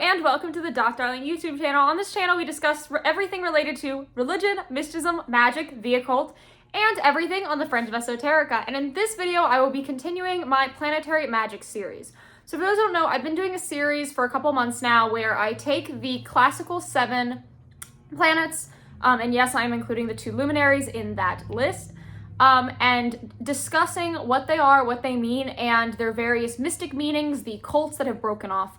and welcome to the Darling YouTube channel. On this channel, we discuss everything related to religion, mysticism, magic, the occult, and everything on the fringe of esoterica. And in this video, I will be continuing my Planetary Magick series. So for those who don't know, I've been doing a series for a couple months now where I take the classical 7 planets, and yes, I'm including the 2 luminaries in that list, and discussing what they are, what they mean, and their various mystic meanings, the cults that have broken off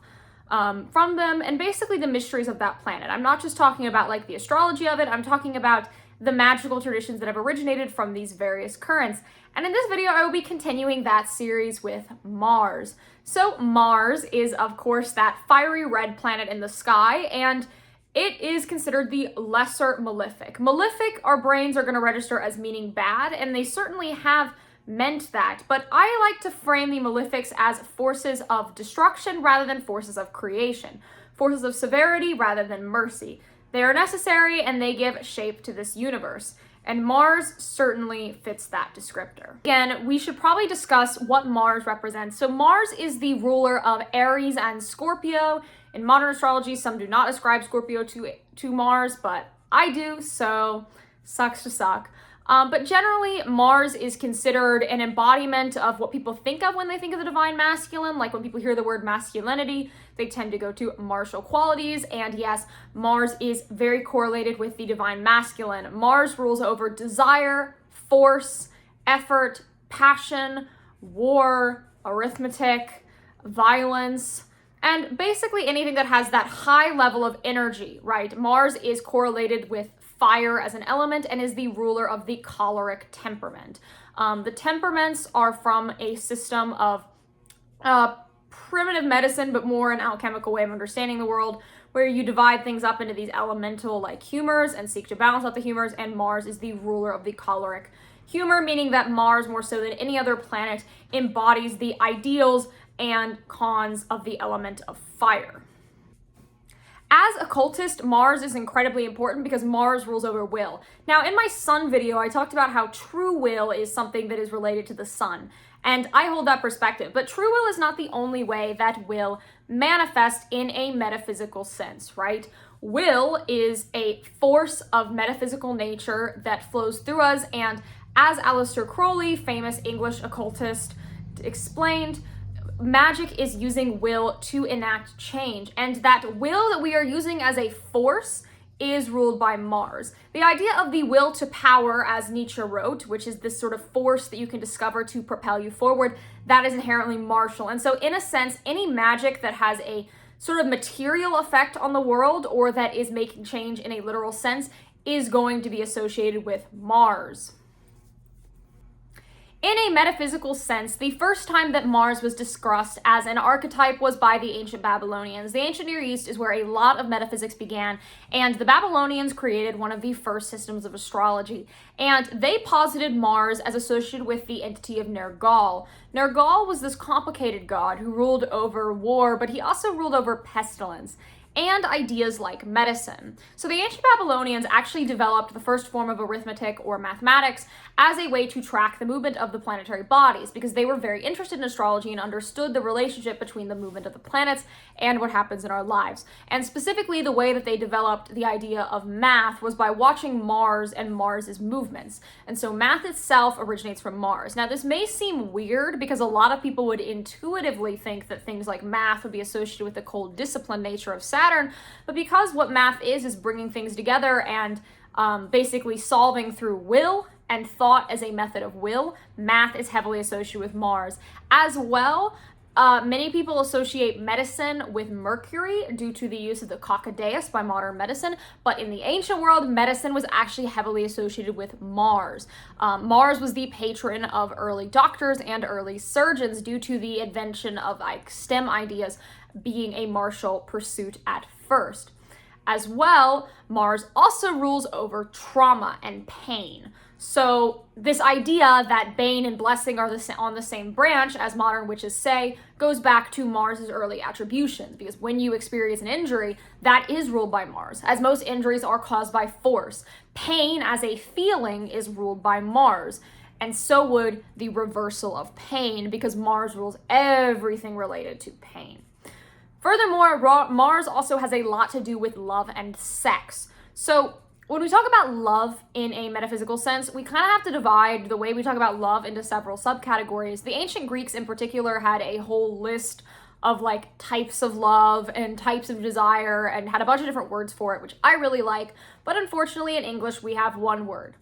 from them, and basically the mysteries of that planet. I'm not just talking about like the astrology of it, I'm talking about the magical traditions that have originated from these various currents. And in this video, I will be continuing that series with Mars. So Mars is, of course, that fiery red planet in the sky, and it is considered the lesser malefic. Malefic, our brains are going to register as meaning bad, and they certainly have meant that, but I like to frame the malefics as forces of destruction rather than forces of creation, forces of severity rather than mercy. They are necessary and they give shape to this universe, and Mars certainly fits that descriptor. Again, we should probably discuss what Mars represents. So Mars is the ruler of Aries and Scorpio. In modern astrology, some do not ascribe Scorpio to Mars, but I do, so sucks to suck. But generally, Mars is considered an embodiment of what people think of when they think of the divine masculine. Like when people hear the word masculinity, they tend to go to martial qualities. And yes, Mars is very correlated with the divine masculine. Mars rules over desire, force, effort, passion, war, arithmetic, violence, and basically anything that has that high level of energy, right? Mars is correlated with fire as an element and is the ruler of the choleric temperament. The temperaments are from a system of primitive medicine, but more an alchemical way of understanding the world, where you divide things up into these elemental like humors and seek to balance out the humors, and Mars is the ruler of the choleric humor, meaning that Mars, more so than any other planet, embodies the ideals and cons of the element of fire. As occultist, Mars is incredibly important because Mars rules over will. Now, in my sun video, I talked about how true will is something that is related to the sun, and I hold that perspective. But true will is not the only way that will manifest in a metaphysical sense, right? Will is a force of metaphysical nature that flows through us, and as Aleister Crowley, famous English occultist, explained, magic is using will to enact change, and that will that we are using as a force is ruled by Mars. The idea of the will to power, as Nietzsche wrote, which is this sort of force that you can discover to propel you forward, that is inherently martial. And so in a sense, any magic that has a sort of material effect on the world or that is making change in a literal sense is going to be associated with Mars. In a metaphysical sense, the first time that Mars was discussed as an archetype was by the ancient Babylonians. The ancient Near East is where a lot of metaphysics began, and the Babylonians created one of the first systems of astrology. And they posited Mars as associated with the entity of Nergal. Nergal was this complicated god who ruled over war, but he also ruled over pestilence and ideas like medicine. So the ancient Babylonians actually developed the first form of arithmetic or mathematics as a way to track the movement of the planetary bodies, because they were very interested in astrology and understood the relationship between the movement of the planets and what happens in our lives. And specifically, the way that they developed the idea of math was by watching Mars and Mars's movements. And so math itself originates from Mars. Now, this may seem weird because a lot of people would intuitively think that things like math would be associated with the cold discipline nature of Saturn, but because what math is bringing things together and basically solving through will and thought as a method of will, math is heavily associated with Mars. As well, many people associate medicine with Mercury due to the use of the coccydeus by modern medicine, but in the ancient world, medicine was actually heavily associated with Mars. Mars was the patron of early doctors and early surgeons due to the invention of like STEM ideas being a martial pursuit at first. As well, Mars also rules over trauma and pain. So this idea that bane and blessing are on the same branch, as modern witches say, goes back to Mars's early attributions, because when you experience an injury, that is ruled by Mars, as most injuries are caused by force. Pain as a feeling is ruled by Mars, and so would the reversal of pain, because Mars rules everything related to pain. Furthermore, Mars also has a lot to do with love and sex. So when we talk about love in a metaphysical sense, we kind of have to divide the way we talk about love into several subcategories. The ancient Greeks in particular had a whole list of like types of love and types of desire and had a bunch of different words for it, which I really like. But unfortunately in English, we have one word,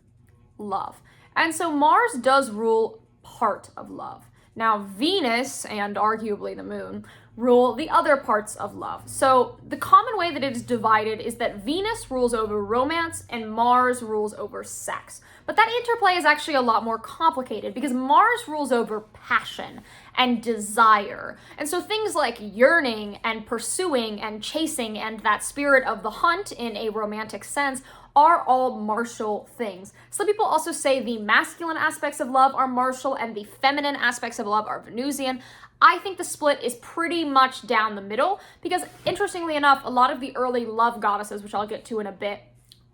love. And so Mars does rule part of love. Now Venus, and arguably the moon, rule the other parts of love. So the common way that it is divided is that Venus rules over romance and Mars rules over sex. But that interplay is actually a lot more complicated because Mars rules over passion and desire. And so things like yearning and pursuing and chasing and that spirit of the hunt in a romantic sense are all martial things. Some people also say the masculine aspects of love are martial and the feminine aspects of love are Venusian. I think the split is pretty much down the middle because, interestingly enough, a lot of the early love goddesses, which I'll get to in a bit,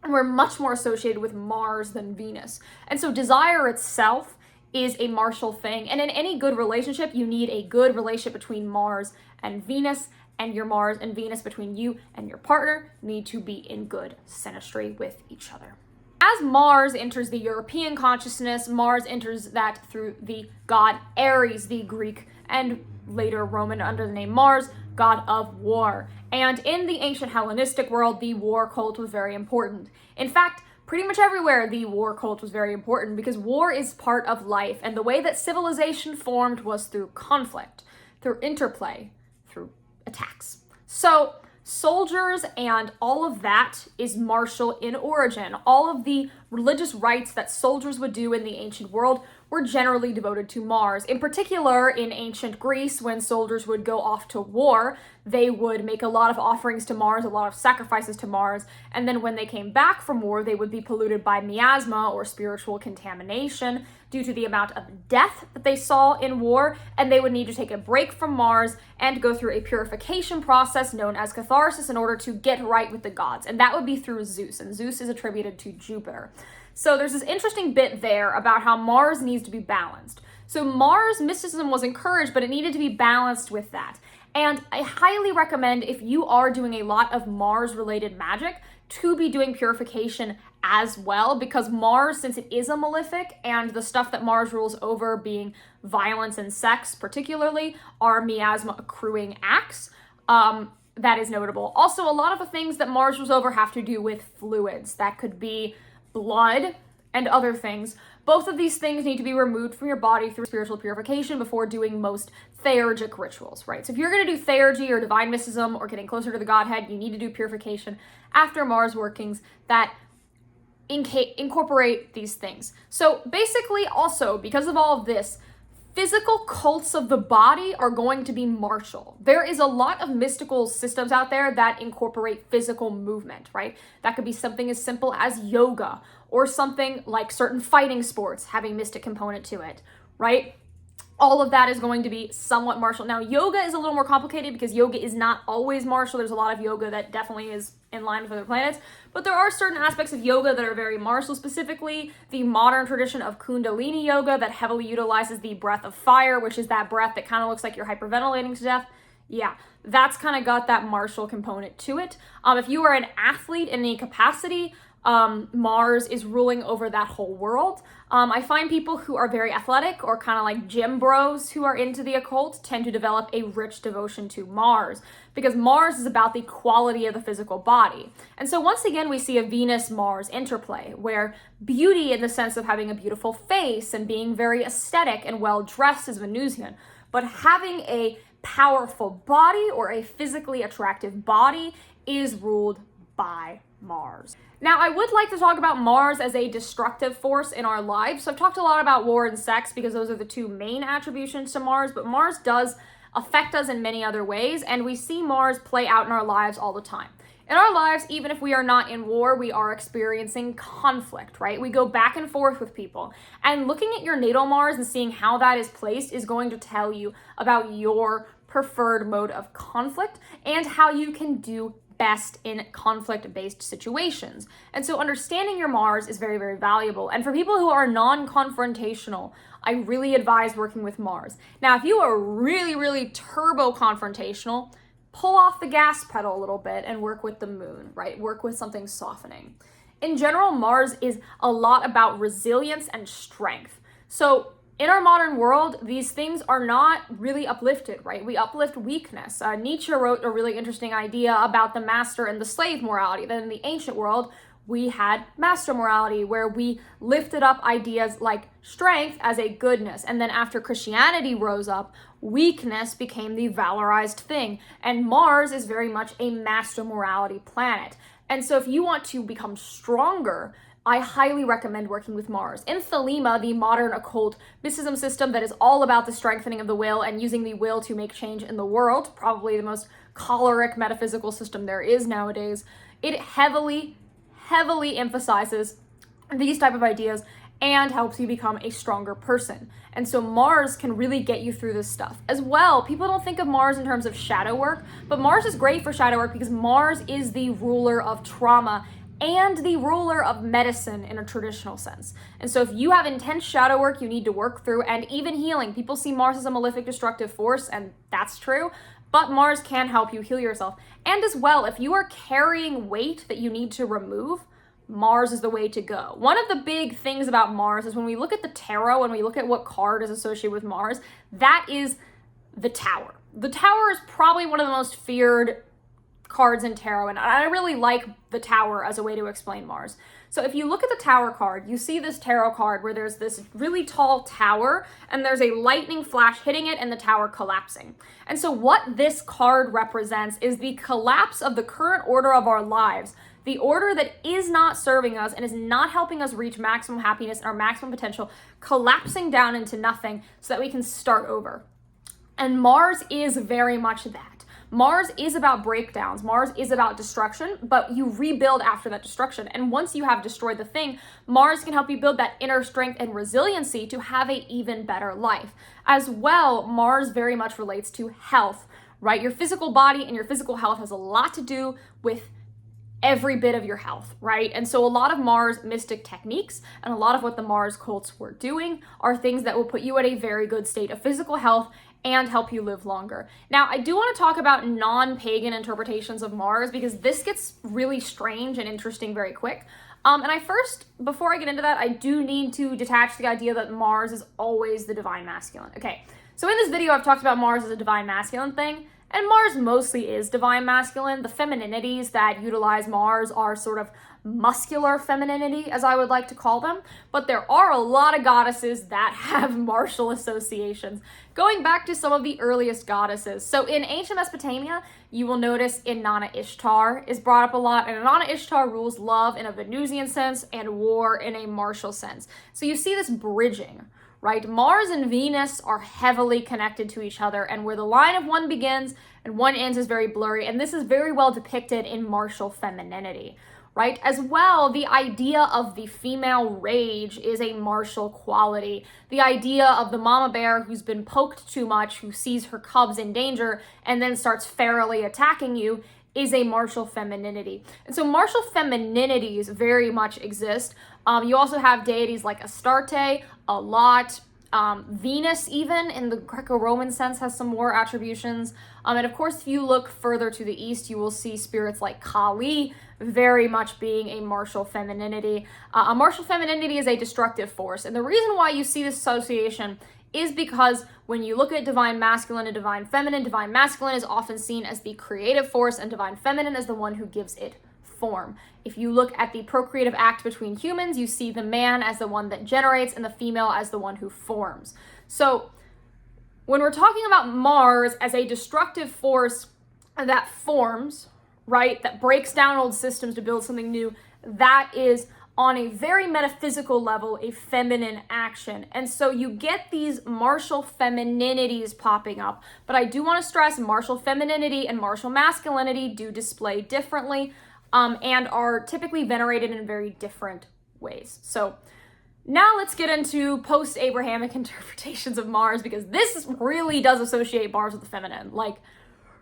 were much more associated with Mars than Venus. And so desire itself is a martial thing. And in any good relationship, you need a good relationship between Mars and Venus, and your Mars and Venus between you and your partner need to be in good synastry with each other. As Mars enters the European consciousness, Mars enters that through the god Ares, the Greek and later Roman under the name Mars, god of war. And in the ancient Hellenistic world, the war cult was very important. In fact, pretty much everywhere the war cult was very important because war is part of life, and the way that civilization formed was through conflict, through interplay, through attacks. So soldiers and all of that is martial in origin. All of the religious rites that soldiers would do in the ancient world were generally devoted to Mars. In particular, in ancient Greece, when soldiers would go off to war, they would make a lot of offerings to Mars, a lot of sacrifices to Mars, and then when they came back from war, they would be polluted by miasma or spiritual contamination due to the amount of death that they saw in war, and they would need to take a break from Mars and go through a purification process known as catharsis in order to get right with the gods, and that would be through Zeus, and Zeus is attributed to Jupiter. So there's this interesting bit there about how Mars needs to be balanced. So Mars mysticism was encouraged, but it needed to be balanced with that. And I highly recommend, if you are doing a lot of Mars-related magic, to be doing purification as well, because Mars, since it is a malefic, and the stuff that Mars rules over being violence and sex particularly, are miasma accruing acts, that is notable. Also, a lot of the things that Mars rules over have to do with fluids. That could be blood and other things. Both of these things need to be removed from your body through spiritual purification before doing most theurgic rituals, right? So if you're going to do theurgy or divine mysticism or getting closer to the Godhead, you need to do purification after Mars workings that incorporate these things. So basically also, because of all of this, physical cults of the body are going to be martial. There is a lot of mystical systems out there that incorporate physical movement, right? That could be something as simple as yoga, or something like certain fighting sports having mystic component to it, right? All of that is going to be somewhat martial. Now, yoga is a little more complicated because yoga is not always martial. There's a lot of yoga that definitely is in line with other planets, but there are certain aspects of yoga that are very martial, specifically the modern tradition of Kundalini yoga that heavily utilizes the breath of fire, which is that breath that kind of looks like you're hyperventilating to death. Yeah, that's kind of got that martial component to it. If you are an athlete in any capacity, Mars is ruling over that whole world. I find people who are very athletic or kind of like gym bros who are into the occult tend to develop a rich devotion to Mars because Mars is about the quality of the physical body. And so once again, we see a Venus-Mars interplay where beauty in the sense of having a beautiful face and being very aesthetic and well-dressed is Venusian, but having a powerful body or a physically attractive body is ruled by Mars. Now, I would like to talk about Mars as a destructive force in our lives. So I've talked a lot about war and sex because those are the two main attributions to Mars, but Mars does affect us in many other ways, and we see Mars play out in our lives all the time. In our lives, even if we are not in war, we are experiencing conflict, right? We go back and forth with people. And looking at your natal Mars and seeing how that is placed is going to tell you about your preferred mode of conflict and how you can do best in conflict-based situations. And so understanding your Mars is very, very valuable. And for people who are non-confrontational, I really advise working with Mars. Now, if you are really, really turbo confrontational, pull off the gas pedal a little bit and work with the moon, right? Work with something softening. In general, Mars is a lot about resilience and strength. So in our modern world, these things are not really uplifted, right? We uplift weakness. Nietzsche wrote a really interesting idea about the master and the slave morality. That in the ancient world, we had master morality, where we lifted up ideas like strength as a goodness. And then after Christianity rose up, weakness became the valorized thing. And Mars is very much a master morality planet. And so if you want to become stronger, I highly recommend working with Mars. In Thelema, the modern occult mysticism system that is all about the strengthening of the will and using the will to make change in the world, probably the most choleric metaphysical system there is nowadays, it heavily emphasizes these type of ideas and helps you become a stronger person. And so Mars can really get you through this stuff. As well, people don't think of Mars in terms of shadow work, but Mars is great for shadow work because Mars is the ruler of trauma and the ruler of medicine in a traditional sense. And so if you have intense shadow work you need to work through, and even healing, people see Mars as a malefic destructive force, and that's true, but Mars can help you heal yourself. And as well, if you are carrying weight that you need to remove, Mars is the way to go. One of the big things about Mars is when we look at the tarot and we look at what card is associated with Mars, that is the Tower. The Tower is probably one of the most feared cards in tarot, and I really like the Tower as a way to explain Mars. So if you look at the Tower card, you see this tarot card where there's this really tall tower and there's a lightning flash hitting it and the tower collapsing. And so what this card represents is the collapse of the current order of our lives, the order that is not serving us and is not helping us reach maximum happiness and our maximum potential, collapsing down into nothing so that we can start over. And Mars is very much that. Mars is about breakdowns. Mars is about destruction, but you rebuild after that destruction. And once you have destroyed the thing, Mars can help you build that inner strength and resiliency to have an even better life. As well, Mars very much relates to health, right? Your physical body and your physical health has a lot to do with every bit of your health, right? And so a lot of Mars mystic techniques and a lot of what the Mars cults were doing are things that will put you at a very good state of physical health and help you live longer. Now, I do want to talk about non-pagan interpretations of Mars because this gets really strange and interesting very quick. Before I get into that, I do need to detach the idea that Mars is always the divine masculine. Okay, so in this video, I've talked about Mars as a divine masculine thing, and Mars mostly is divine masculine. The femininities that utilize Mars are sort of muscular femininity, as I would like to call them, but there are a lot of goddesses that have martial associations, going back to some of the earliest goddesses. So in ancient Mesopotamia, you will notice Inanna Ishtar is brought up a lot, and Inanna Ishtar rules love in a Venusian sense and war in a martial sense. So you see this bridging, right? Mars and Venus are heavily connected to each other, and where the line of one begins and one ends is very blurry, and this is very well depicted in martial femininity, right? As well, the idea of the female rage is a martial quality. The idea of the mama bear who's been poked too much, who sees her cubs in danger and then starts ferally attacking you, is a martial femininity. And so martial femininities very much exist. You also have deities like Astarte, a lot. Venus, even in the Greco-Roman sense, has some more attributions. And of course, if you look further to the east, you will see spirits like Kali very much being a martial femininity. A martial femininity is a destructive force. And the reason why you see this association is because when you look at divine masculine and divine masculine is often seen as the creative force and divine feminine as the one who gives it form. If you look at the procreative act between humans, you see the man as the one that generates and the female as the one who forms. So when we're talking about Mars as a destructive force that forms, right, that breaks down old systems to build something new, that is on a very metaphysical level, a feminine action. And so you get these martial femininities popping up. But I do want to stress martial femininity and martial masculinity do display differently and are typically venerated in very different ways. So now let's get into post-Abrahamic interpretations of Mars, because this really does associate Mars with the feminine, like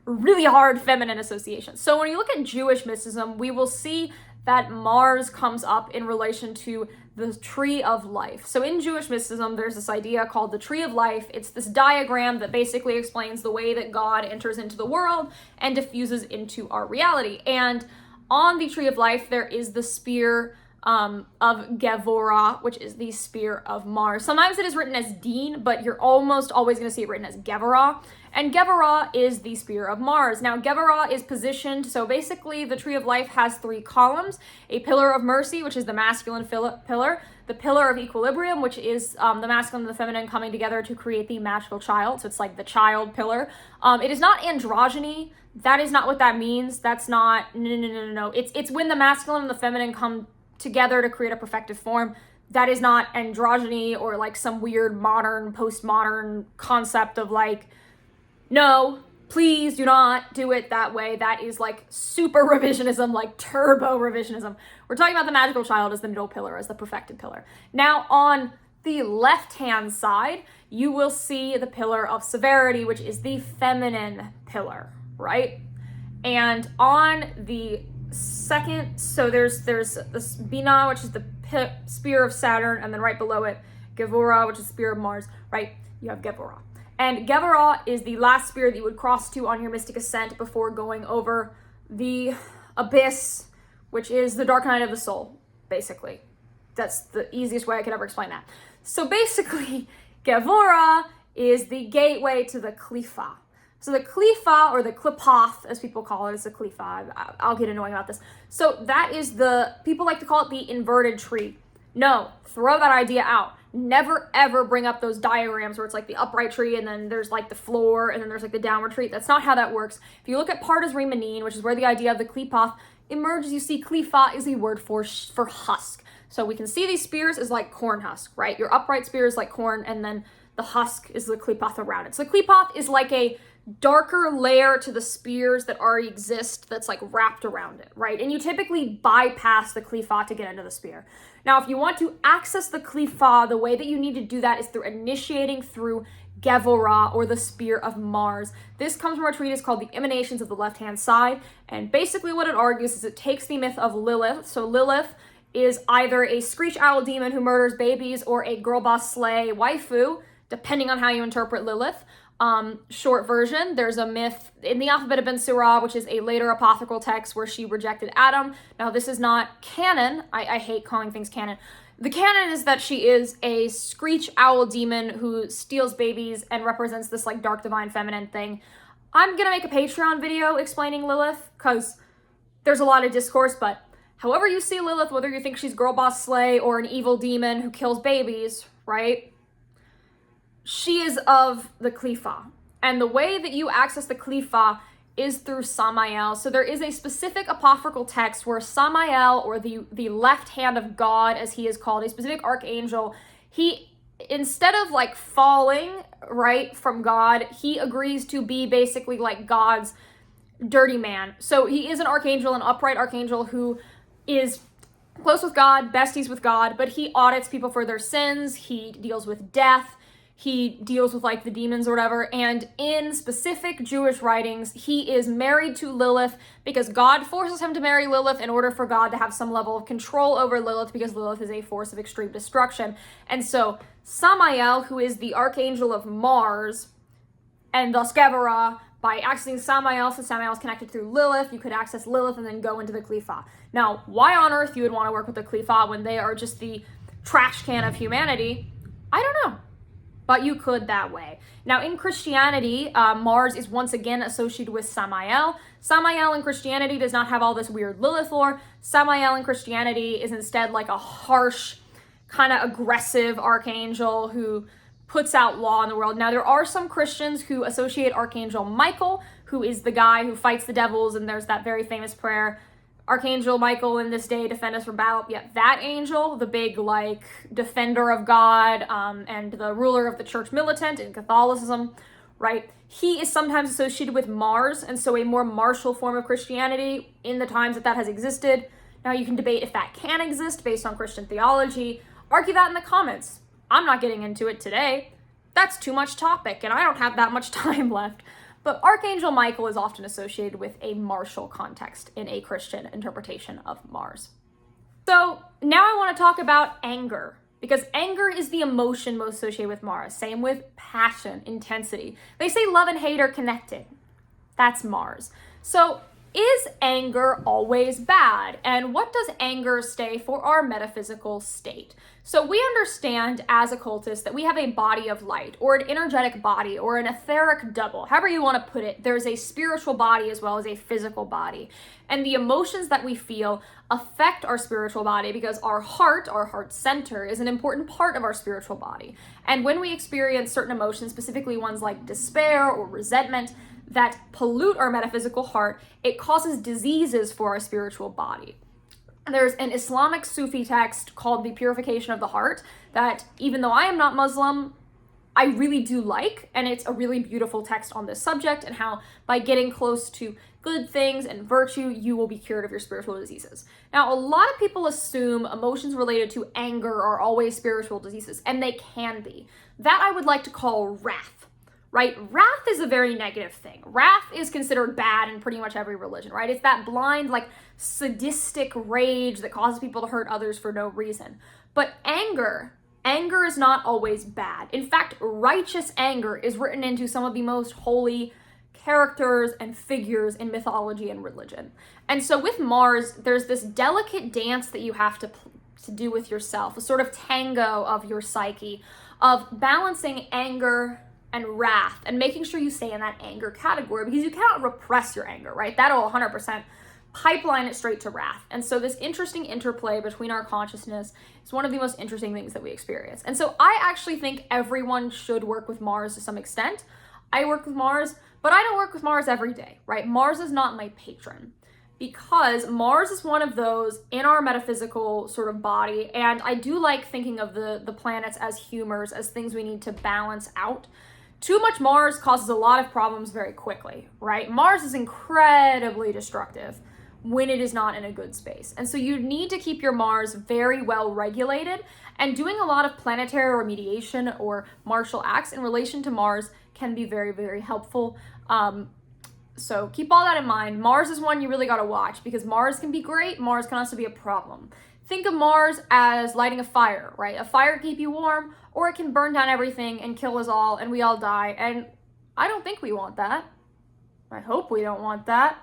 really hard feminine association. So when you look at Jewish mysticism, we will see that Mars comes up in relation to the tree of life. So in Jewish mysticism, there's this idea called the tree of life. It's this diagram that basically explains the way that God enters into the world and diffuses into our reality. And on the tree of life, there is the spear of Gevurah, which is the spear of Mars. Sometimes it is written as Din, but you're almost always going to see it written as Gevurah. And Gevurah is the spear of Mars. Now, Gevurah is positioned, so basically the tree of life has 3 columns: a pillar of mercy, which is the masculine pillar, the pillar of equilibrium, which is the masculine and the feminine coming together to create the magical child. So it's like the child pillar. It is not androgyny. That is not what that means. That's not, no. It's when the masculine and the feminine come together to create a perfected form. That is not androgyny or like some weird modern, postmodern concept of like, no, please do not do it that way. That is like super revisionism, like turbo revisionism. We're talking about the magical child as the middle pillar, as the perfected pillar. Now, on the left-hand side, you will see the pillar of severity, which is the feminine pillar, right? And on the second, so there's this Binah, which is the spear of Saturn, and then right below it, Gevurah, which is spear of Mars, right? You have Gevurah. And Gevurah is the last spear that you would cross to on your mystic ascent before going over the abyss, which is the dark night of the soul, basically. That's the easiest way I could ever explain that. So basically, Gevurah is the gateway to the Klifa. So the Klifa, or the Klipoth, as people call it, is a Klifa. I'll get annoying about this. So that is people like to call it the inverted tree. No, throw that idea out. Never ever bring up those diagrams where it's like the upright tree and then there's like the floor and then there's like the downward tree. That's not how that works. If you look at Pardes Rimanin, which is where the idea of the Klipoth emerges, you see Klifa is the word for husk. So we can see these spears as like corn husk, right? Your upright spear is like corn, and then the husk is the Klipoth around it. So the Klipoth is like a darker layer to the spears that already exist that's like wrapped around it, right? And you typically bypass the Klifa to get into the spear. Now, if you want to access the Klifa, the way that you need to do that is through initiating through Gevurah, or the spear of Mars. This comes from a treatise called The Emanations of the Left-Hand Side, and basically what it argues is it takes the myth of Lilith. So Lilith is either a screech owl demon who murders babies or a girl boss slay waifu, depending on how you interpret Lilith. Short version, there's a myth in the Alphabet of Ben Sirah, which is a later apocryphal text where she rejected Adam. Now, this is not canon. I hate calling things canon. The canon is that she is a screech owl demon who steals babies and represents this like dark divine feminine thing. I'm gonna make a Patreon video explaining Lilith because there's a lot of discourse, but however you see Lilith, whether you think she's girl boss slay or an evil demon who kills babies, right? She is of the Klifa. And the way that you access the Klifa is through Samael. So there is a specific apocryphal text where Samael, or the left hand of God, as he is called, a specific archangel, he, instead of like falling, right, from God, he agrees to be basically like God's dirty man. So he is an archangel, an upright archangel who is close with God, besties with God, but he audits people for their sins. He deals with death. He deals with like the demons or whatever. And in specific Jewish writings, he is married to Lilith because God forces him to marry Lilith in order for God to have some level of control over Lilith, because Lilith is a force of extreme destruction. And so Samael, who is the archangel of Mars, and thus Gevurah, by accessing Samael, since Samael is connected through Lilith, you could access Lilith and then go into the Klifa. Now, why on earth you would want to work with the Klifa when they are just the trash can of humanity? I don't know. But you could that way. Now, in Christianity, Mars is once again associated with Samael. Samael in Christianity does not have all this weird Lilith lore. Samael in Christianity is instead like a harsh, kind of aggressive archangel who puts out law in the world. Now, there are some Christians who associate Archangel Michael, who is the guy who fights the devils, and there's that very famous prayer, Archangel Michael, in this day, defend us from battle. Yeah, that angel, the big, like, defender of God, and the ruler of the church militant in Catholicism, right? He is sometimes associated with Mars, and so a more martial form of Christianity in the times that that has existed. Now, you can debate if that can exist based on Christian theology. Argue that in the comments. I'm not getting into it today. That's too much topic, and I don't have that much time left. But Archangel Michael is often associated with a martial context in a Christian interpretation of Mars. So now I want to talk about anger, because anger is the emotion most associated with Mars. Same with passion, intensity. They say love and hate are connected. That's Mars. So is anger always bad? And what does anger stay for our metaphysical state? So we understand as occultists that we have a body of light, or an energetic body, or an etheric double, however you want to put it. There's a spiritual body as well as a physical body. And the emotions that we feel affect our spiritual body because our heart center, is an important part of our spiritual body. And when we experience certain emotions, specifically ones like despair or resentment, that pollute our metaphysical heart, it causes diseases for our spiritual body. There's an Islamic Sufi text called The Purification of the Heart that, even though I am not Muslim, I really do like, and it's a really beautiful text on this subject and how by getting close to good things and virtue, you will be cured of your spiritual diseases. Now, a lot of people assume emotions related to anger are always spiritual diseases, and they can be. That I would like to call wrath. Right? Wrath is a very negative thing. Wrath is considered bad in pretty much every religion, right? It's that blind, like, sadistic rage that causes people to hurt others for no reason. But anger is not always bad. In fact, righteous anger is written into some of the most holy characters and figures in mythology and religion. And so with Mars, there's this delicate dance that you have to do with yourself, a sort of tango of your psyche, of balancing anger and wrath, and making sure you stay in that anger category, because you cannot repress your anger, right? That'll 100% pipeline it straight to wrath. And so this interesting interplay between our consciousness is one of the most interesting things that we experience. And so I actually think everyone should work with Mars to some extent. I work with Mars, but I don't work with Mars every day, right? Mars is not my patron, because Mars is one of those in our metaphysical sort of body, and I do like thinking of the planets as humors, as things we need to balance out. Too much Mars causes a lot of problems very quickly, right? Mars is incredibly destructive when it is not in a good space. And so you need to keep your Mars very well regulated, and doing a lot of planetary remediation or martial acts in relation to Mars can be very, very helpful. So keep all that in mind. Mars is one you really got to watch, because Mars can be great. Mars can also be a problem. Think of Mars as lighting a fire, right? A fire can keep you warm, or it can burn down everything and kill us all, and we all die. And I don't think we want that. I hope we don't want that.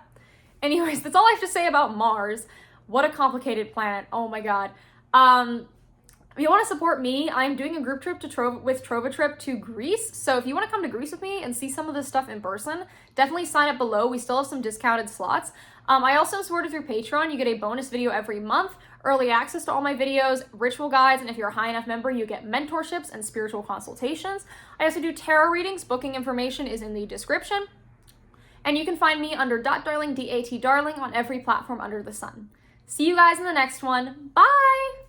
Anyways, that's all I have to say about Mars. What a complicated planet. Oh my God. If you want to support me, I'm doing a group trip with Trovatrip to Greece. So if you want to come to Greece with me and see some of this stuff in person, definitely sign up below. We still have some discounted slots. I also support it through Patreon. You get a bonus video every month, early access to all my videos, ritual guides, and if you're a high enough member, you get mentorships and spiritual consultations. I also do tarot readings. Booking information is in the description. And you can find me under .darling, DAT Darling, on every platform under the sun. See you guys in the next one. Bye!